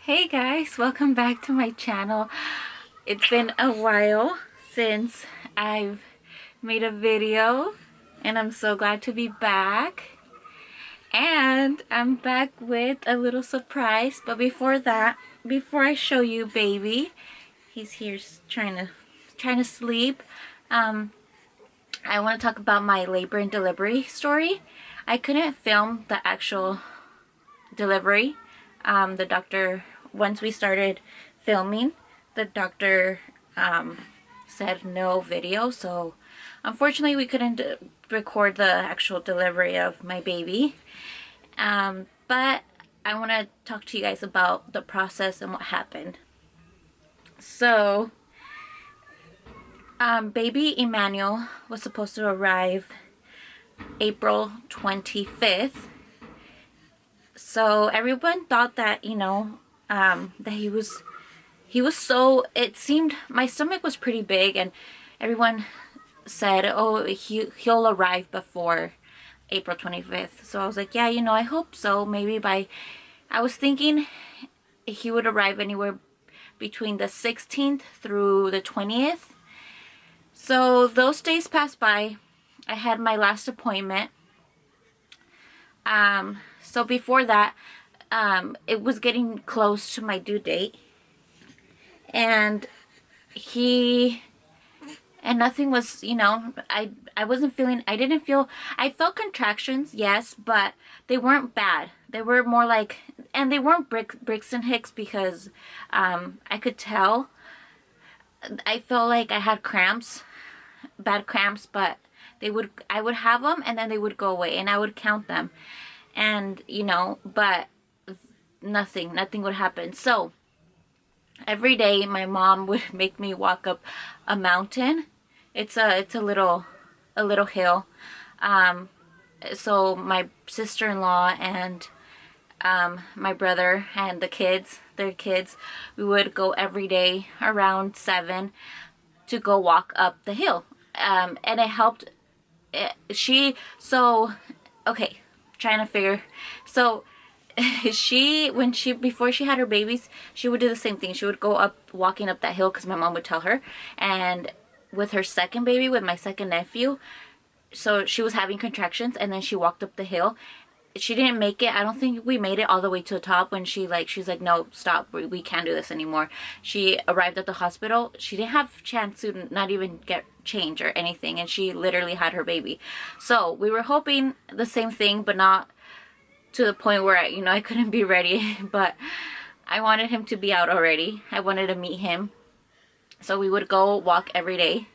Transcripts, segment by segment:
Hey guys, welcome back to my channel. It's been a while since I've made a video and I'm so glad to be back. And I'm back with a little surprise, but before that, before I show you baby, he's here trying to sleep. I want to talk about my labor and delivery story. I couldn't film the actual delivery. The doctor, once we started filming, the doctor said no video, so unfortunately we couldn't record the actual delivery of my baby. But I want to talk to you guys about the process and what happened. So baby Emmanuel was supposed to arrive April 25th. So everyone thought that, that he was so, it seemed, my stomach was pretty big, and everyone said, oh, he'll arrive before April 25th. So I was like, yeah, I hope so. Maybe I was thinking he would arrive anywhere between the 16th through the 20th. So those days passed by. I had my last appointment. So before that, it was getting close to my due date, and nothing was, I wasn't feeling, I felt contractions, yes, but they weren't bad. They were more like, and they weren't bricks and hicks, because I could tell. I felt like I had cramps, bad cramps, but I would have them and then they would go away, and I would count them, and but nothing would happen. So every day my mom would make me walk up a mountain. It's a little hill. So my sister-in-law and my brother and their kids, we would go every day around 7 to go walk up the hill. And it helped. Okay, trying to figure. So before she had her babies, she would do the same thing. She would go up, walking up that hill, because my mom would tell her. And with her second baby, with my second nephew, so she was having contractions, and then she walked up the hill. She didn't make it. I don't think we made it all the way to the top, when she's like, no, stop, we can't do this anymore. She arrived at the hospital. She didn't have a chance to not even get change or anything, and she literally had her baby. So we were hoping the same thing, but not to the point where I couldn't be ready. But I wanted him to be out already. I wanted to meet him. So we would go walk every day,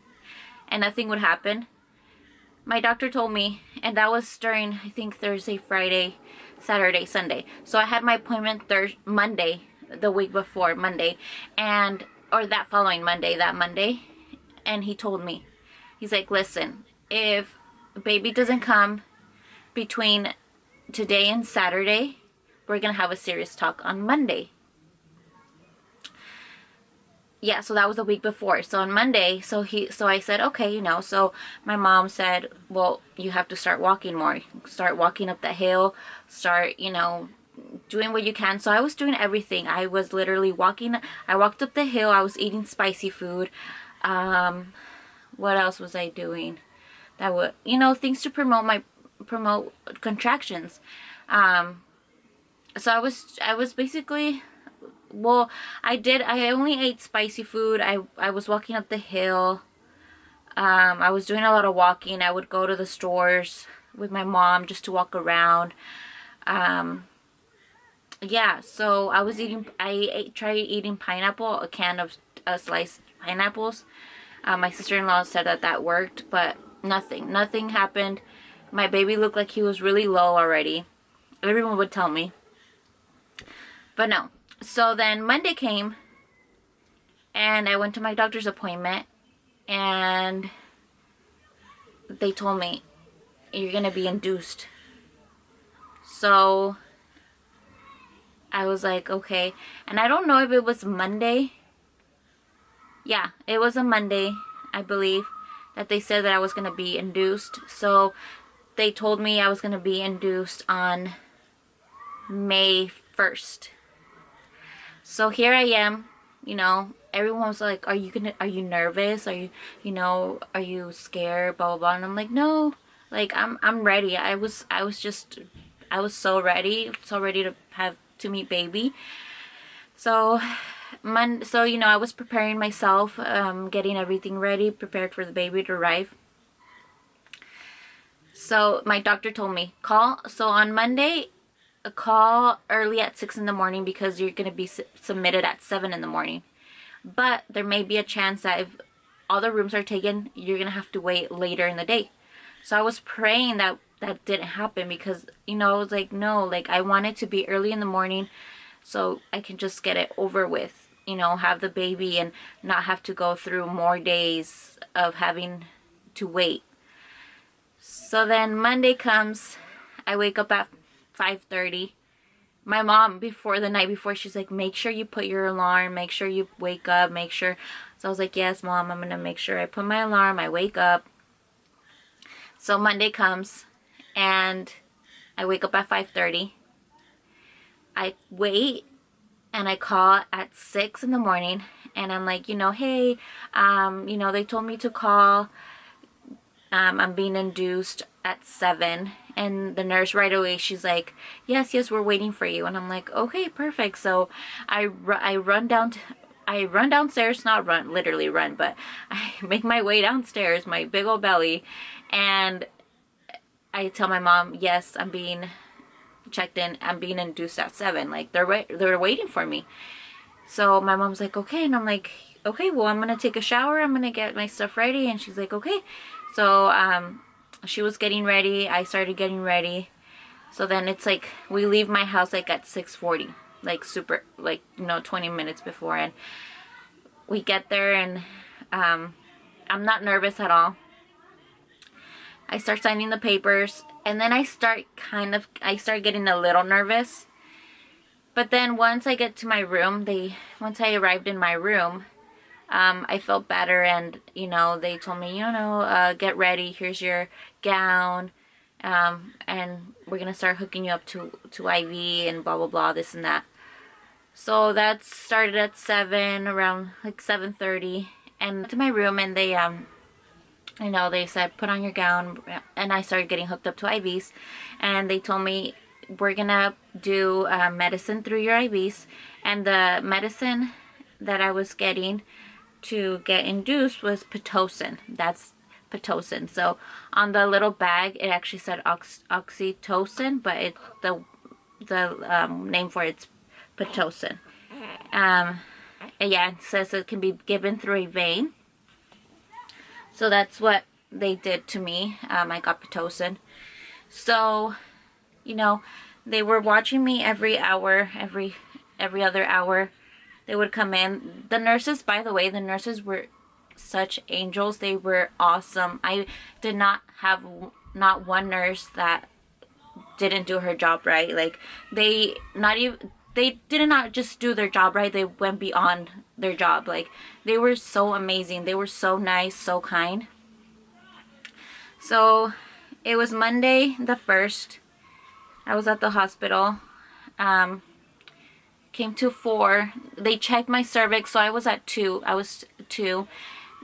and nothing would happen. My doctor told me, and that was during, I think, Thursday, Friday, Saturday, Sunday. So I had my appointment Monday, the week before, Monday, or that following Monday, that Monday. And he told me, he's like, listen, if baby doesn't come between today and Saturday, we're gonna have a serious talk on Monday. Yeah, so that was the week before. So on Monday, so I said, okay, so my mom said, well, you have to start walking more. Start walking up the hill. Start, doing what you can. So I was doing everything. I was literally walking. I walked up the hill. I was eating spicy food. What else was I doing? That would, things to promote contractions. So I was basically, well, I only ate spicy food. I was walking up the hill. I was doing a lot of walking. I would go to the stores with my mom just to walk around. Yeah, so I tried eating pineapple, a can of sliced pineapples. My sister-in-law said that worked, but nothing happened. My baby looked like he was really low already. Everyone would tell me, but no. So then Monday came, and I went to my doctor's appointment, and they told me, you're gonna be induced. So I was like, okay. And I don't know if it was Monday. Yeah, it was a Monday, I believe, that they said that I was gonna be induced. So they told me I was gonna be induced on May 1st. So here I am, you know, everyone was like, are you nervous? Are you scared? Blah, blah, blah. And I'm like, no, like, I'm ready. I was so ready to meet baby. So, you know, I was preparing myself, getting everything ready, prepared for the baby to arrive. So my doctor told me, so on Monday, call early at 6 in the morning because you're going to be submitted at 7 in the morning. But there may be a chance that if all the rooms are taken, you're going to have to wait later in the day. So I was praying that that didn't happen because, you know, I was like, no, like I want it to be early in the morning so I can just get it over with, you know, have the baby and not have to go through more days of having to wait. So then Monday comes, I wake up at 5:30. My mom, before the night before, she's like, make sure you put your alarm, make sure you wake up, make sure. So I was like, yes, Mom, I'm going to make sure I put my alarm, I wake up. So Monday comes, and I wake up at 5:30. I wait, and I call at 6 in the morning, and I'm like, you know, hey, you know, they told me to call. I'm being induced at 7, and the nurse right away, she's like, yes, we're waiting for you. And I'm like, okay, perfect. So I run downstairs, not run, literally run, but I make my way downstairs, my big old belly, and I tell my mom, yes, I'm being checked in, I'm being induced at 7. Like, they're waiting for me. So my mom's like, okay. And I'm like, okay, well, I'm gonna take a shower, I'm gonna get my stuff ready. And she's like, okay. So she was getting ready, I started getting ready. So then it's like we leave my house like at 6:40, like super, like, you know, 20 minutes before. And we get there, and I'm not nervous at all. I start signing the papers, and then I start getting a little nervous. But then once I get to my room, once I arrived in my room, I felt better, and, you know, they told me, you know, get ready, here's your gown, and we're gonna start hooking you up to IV and blah blah blah, this and that. So that started at 7, around like 7:30, and to my room, and they you know, they said, put on your gown, and I started getting hooked up to IVs, and they told me, we're gonna do medicine through your IVs, and the medicine that I was getting to get induced was Pitocin. That's Pitocin. So on the little bag, it actually said oxytocin, but the name for it's Pitocin. Yeah, it says it can be given through a vein. So that's what they did to me. I got Pitocin. So, you know, they were watching me every hour, every other hour. They would come in. The nurses, by the way, the nurses were such angels. They were awesome. I did not have not one nurse that didn't do her job right. Like, they did not just do their job right, they went beyond their job. Like, they were so amazing. They were so nice, so kind. So it was Monday the 1st. I was at the hospital. Came to 4. They checked my cervix, so I was at 2. I was 2.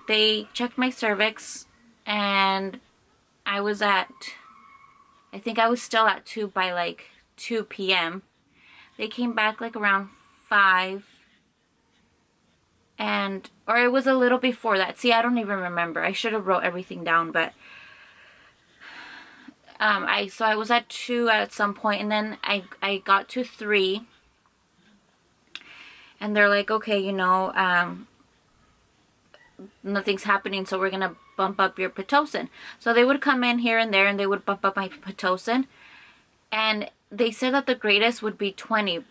They checked my cervix, and I think I was still at 2 by like 2 p.m. They came back like around 5, or it was a little before that. See, I don't even remember. I should have wrote everything down, but so I was at 2 at some point, and then I got to 3. And they're like, okay, you know, nothing's happening, so we're going to bump up your Pitocin. So they would come in here and there, and they would bump up my Pitocin. And they said that the greatest would be 20.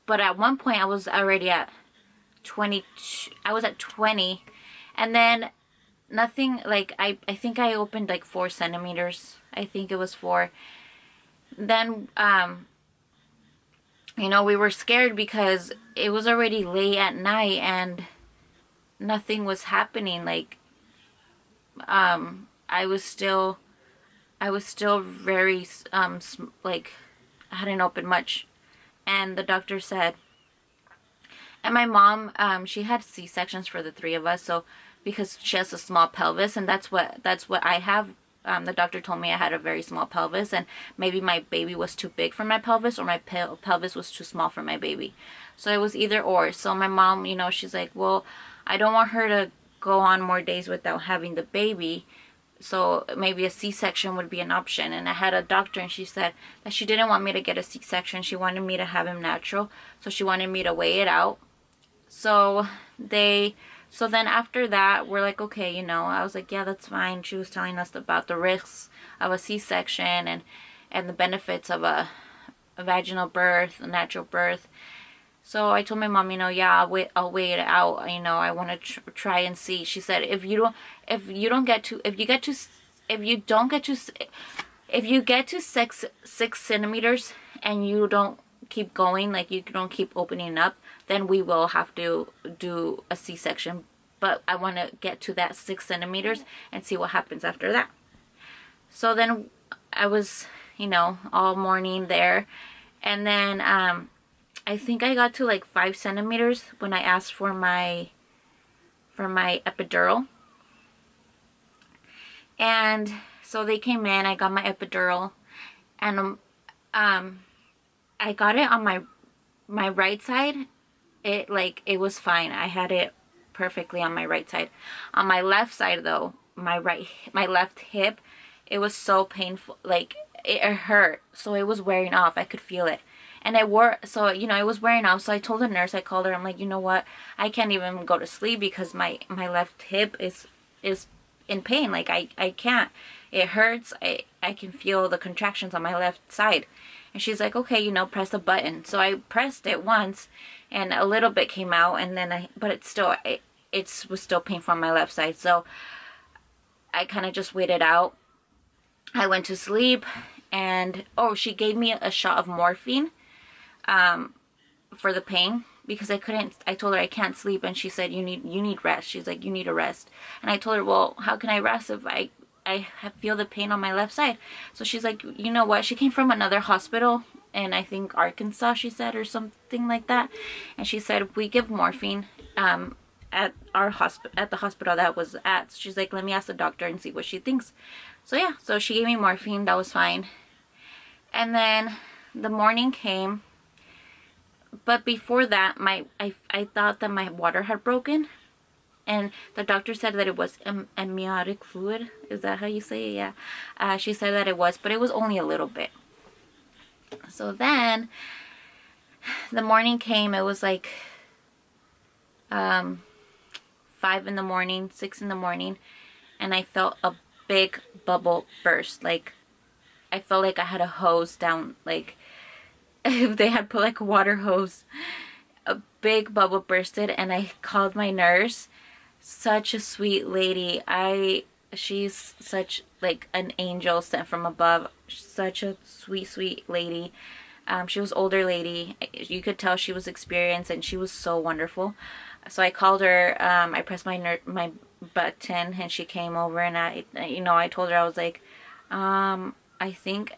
But at one point, I was already at 20. I was at 20. And then nothing, like, I think I opened like 4 centimeters. I think it was 4. Then, you know, we were scared because it was already late at night and nothing was happening. Like, I was still very, like, I hadn't opened much. And the doctor said, And my mom, she had C-sections for the three of us, so because she has a small pelvis, and that's what I have. The doctor told me I had a very small pelvis, and maybe my baby was too big for my pelvis, or my pelvis was too small for my baby. So it was either or. So my mom, you know, she's like, well, I don't want her to go on more days without having the baby, so maybe a C-section would be an option. And I had a doctor, and she said that she didn't want me to get a C-section. She wanted me to have him natural, so she wanted me to weigh it out. So then after that, we're like, okay, you know, I was like, yeah, that's fine. She was telling us about the risks of a C-section, and the benefits of a vaginal birth, a natural birth. So I told my mom, you know, yeah, I'll weigh it out. You know, I want to try and see. She said, if you don't get to, if you get to, if you don't get to, if you get to 6 centimeters and you don't keep going, like you don't keep opening up, then we will have to do a C-section. But I want to get to that 6 centimeters and see what happens after that. So then I was, you know, all morning there, and then I think I got to like 5 centimeters when I asked for my epidural. And so they came in, I got my epidural, and I got it on my right side. It was fine. I had it perfectly on my right side. On my left side though, my left hip, it was so painful. Like it hurt. So it was wearing off. I could feel it. And it was wearing off. So I told the nurse, I called her, I'm like, you know what? I can't even go to sleep because my left hip is in pain. Like I can't. It hurts. I can feel the contractions on my left side. And she's like, okay, you know, press the button. So I pressed it once, and a little bit came out, and then but it was still painful on my left side. So I kind of just waited out. I went to sleep, and she gave me a shot of morphine for the pain, because I told her I can't sleep, and she said, you need rest. She's like, you need a rest. And I told her, well, how can I rest if I feel the pain on my left side? So she's like, you know what? She came from another hospital, and I think Arkansas, she said, or something like that. And she said, we give morphine at the hospital that was at. She's like, let me ask the doctor and see what she thinks. So yeah, so she gave me morphine. That was fine. And then the morning came, but before that, I thought that my water had broken. And the doctor said that it was amniotic fluid. Is that how you say it? Yeah. She said that it was, but it was only a little bit. So then the morning came. It was like 5 in the morning, 6 in the morning, and I felt a big bubble burst. Like I felt like I had a hose down, like if they had put like a water hose. A big bubble bursted, and I called my nurse. Such a sweet lady. She's such like an angel sent from above. Such a sweet lady. She was older lady. You could tell she was experienced, and she was so wonderful. So I called her. I pressed my button, and she came over, and I told her, I was like, I think,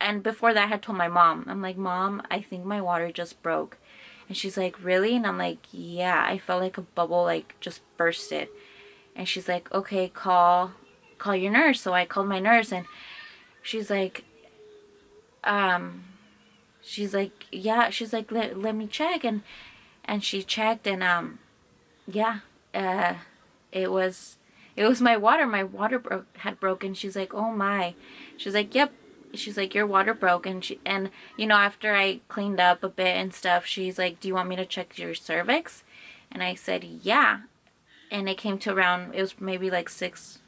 and before that I had told my mom. I'm like, Mom, I think my water just broke. And she's like, really? And I'm like, yeah, I felt like a bubble like just bursted. And she's like, okay, call your nurse. So I called my nurse, and she's like, yeah, she's like, let me check. And she checked, and yeah, it was my water. My water had broken. She's like, oh my. She's like, yep. She's like, your water broke. And after I cleaned up a bit and stuff, she's like, do you want me to check your cervix? And I said, yeah. And it came to around, it was maybe like 6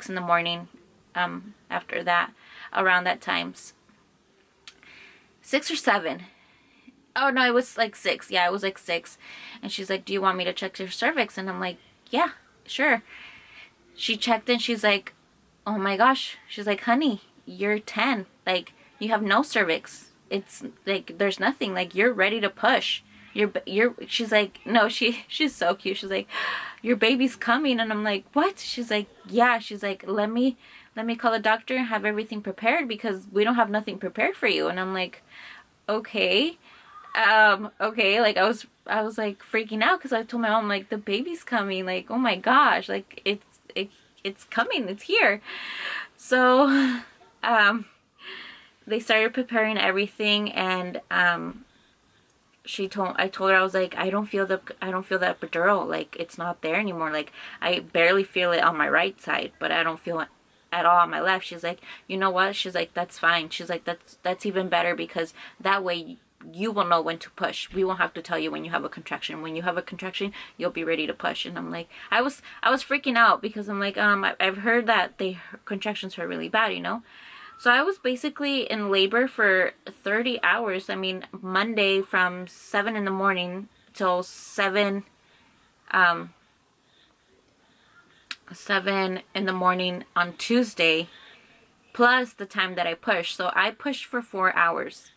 in the morning, after that, around that time. 6 or 7. Oh no, it was like 6. Yeah, it was like 6. And she's like, do you want me to check your cervix? And I'm like, yeah, sure. She checked, and she's like, oh my gosh. She's like, honey, you're 10. Like, you have no cervix. It's like there's nothing. Like, you're ready to push. She's like, no, she's so cute. She's like, your baby's coming. And I'm like, what? She's like, yeah. She's like, let me call a doctor and have everything prepared, because we don't have nothing prepared for you. And I'm like, okay. Okay. Like, I was freaking out because I told my mom, like, the baby's coming, like, oh my gosh, like it's coming, it's here. So they started preparing everything, and I told her, I was like, I don't feel that epidural, like it's not there anymore, like I barely feel it on my right side, but I don't feel it at all on my left. She's like, you know what, she's like, that's fine. She's like, that's even better, because that way you will know when to push. We won't have to tell you when you have a contraction. When you have a contraction, you'll be ready to push. And I'm like, I was freaking out, because I'm like, I've heard that contractions are really bad, you know. So I was basically in labor for 30 hours. I mean, Monday from 7 in the morning till 7 in the morning on Tuesday, plus the time that I pushed. So I pushed for 4 hours.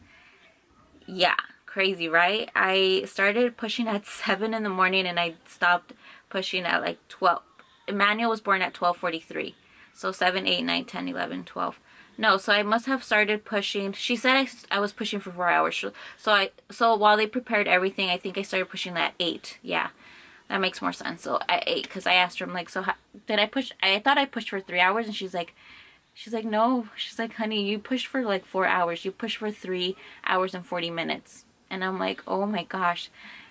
Yeah, crazy, right? I started pushing at 7 in the morning, and I stopped pushing at like 12. Emmanuel was born at 12:43. So 7, 8, 9, 10, 11, 12. No, so I must have started pushing. She said I was pushing for 4 hours. So while they prepared everything, I think I started pushing at 8. Yeah, that makes more sense. So at 8, because I asked her, I'm like, so how, did I push? I thought I pushed for 3 hours, and she's like, no. She's like, honey, you pushed for like 4 hours. You pushed for 3 hours and 40 minutes. And I'm like, oh my gosh.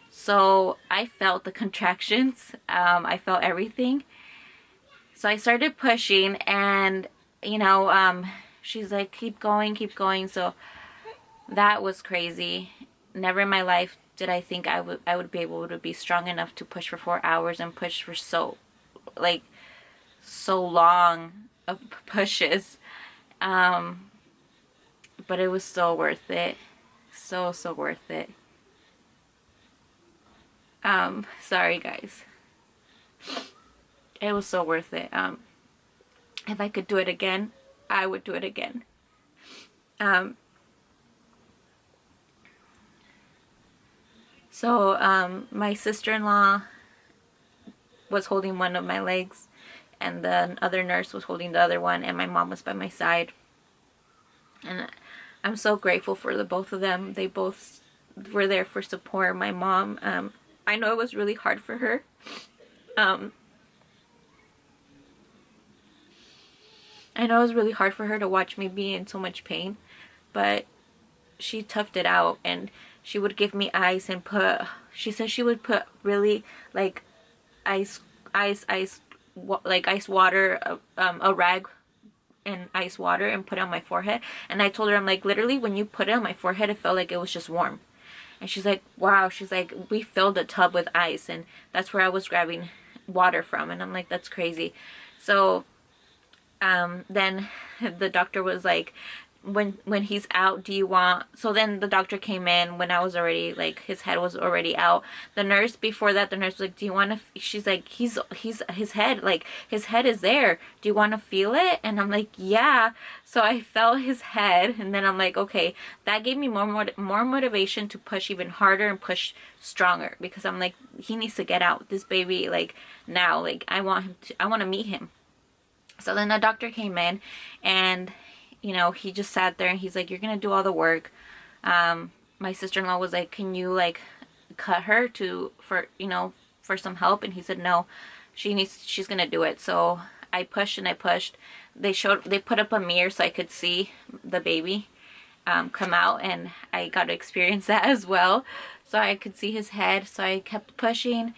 So I felt the contractions. I felt everything. So I started pushing, and you know, she's like, keep going, keep going. So that was crazy. Never in my life did I think I would be able to be strong enough to push for 4 hours and push for so long of pushes. But it was so worth it. So worth it. Sorry guys. It was so worth it. If I could do it again, I would do it again. So my sister-in-law was holding one of my legs, and the other nurse was holding the other one, and my mom was by my side. And I'm so grateful for the both of them. They both were there for support. My mom, I know it was really hard for her. I know it was really hard for her to watch me be in so much pain, but she toughed it out, and she would give me ice and she said she would put really like ice water, a rag and ice water, and put it on my forehead. And I told her, I'm like, literally when you put it on my forehead, it felt like it was just warm. And she's like, wow. She's like, we filled a tub with ice, and that's where I was grabbing water from. And I'm like, that's crazy. So then the doctor was like, when he's out, do you want, so then the doctor came in when I was already, like, his head was already out. The nurse, before that, the nurse was like, do you want to, she's like, his head, like, his head is there, do you want to feel it? And I'm like, yeah. So I felt his head, and then I'm like, okay, that gave me more motivation to push even harder and push stronger, because I'm like, he needs to get out, this baby, like, now, like, I want to meet him. So then the doctor came in, and you know, he just sat there, and he's like, you're gonna do all the work. My sister-in-law was like, can you like cut her for some help? And he said, no, she's gonna do it. So I pushed and I pushed. They put up a mirror so I could see the baby come out, and I got to experience that as well. So I could see his head. So I kept pushing.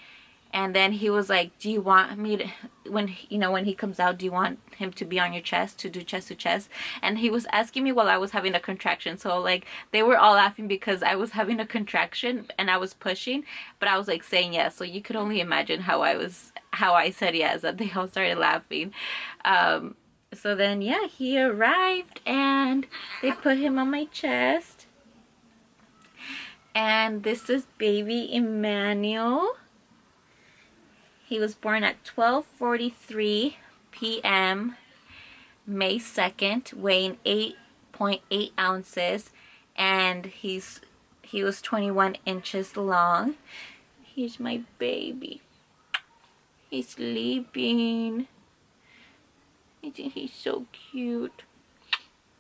And then he was like, do you want me to, when he comes out, do you want him to be on your chest, to do chest to chest? And he was asking me while I was having a contraction. So like, they were all laughing because I was having a contraction and I was pushing, but I was like saying yes. So you could only imagine how I said yes, that they all started laughing. So then, yeah, he arrived, and they put him on my chest. And this is baby Emmanuel. He was born at 12:43 p.m. May 2nd, weighing 8.8 ounces, and he was 21 inches long. Here's my baby. He's sleeping. I think he's so cute.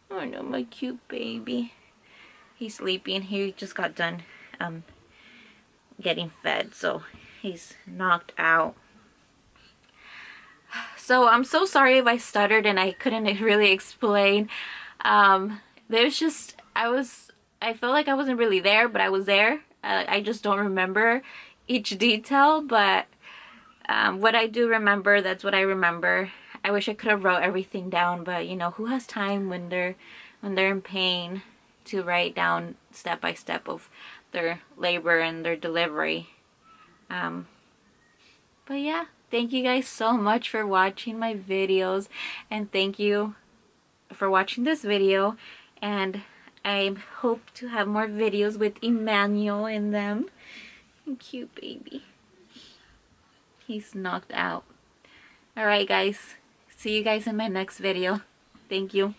Oh no, my cute baby. He's sleeping. He just got done getting fed, so he's knocked out. So I'm so sorry if I stuttered and I couldn't really explain. There's just, I felt like I wasn't really there, but I was there. I just don't remember each detail, but what I do remember, that's what I remember. I wish I could have wrote everything down, but you know, who has time when they're in pain to write down step by step of their labor and their delivery. But yeah, thank you guys so much for watching my videos, and thank you for watching this video, and I hope to have more videos with Emmanuel in them. Cute baby. He's knocked out. Alright guys, see you guys in my next video. Thank you.